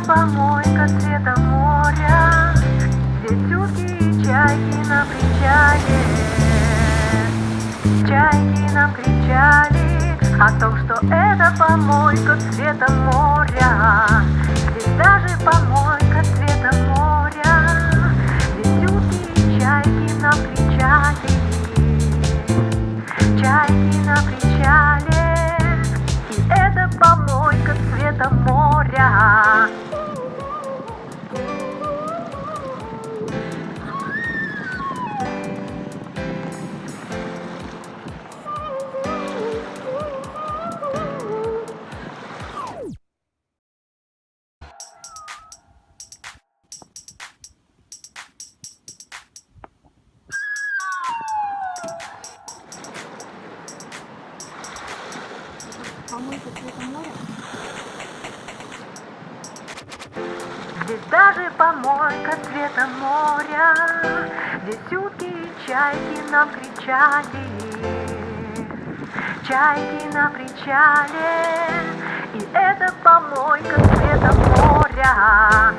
это помойка цвета моря. Здесь утки и чайки на причале. Чайки нам кричали о том, что это помойка цвета моря. Здесь даже помойка цвета моря. Здесь утки и чайки нам кричали. Чайки на причале. И это помойка цвета моря. Помойка цвета моря. Здесь даже помойка цвета моря. Здесь утки и чайки нам кричали. Чайки на причале. И это помойка цвета моря.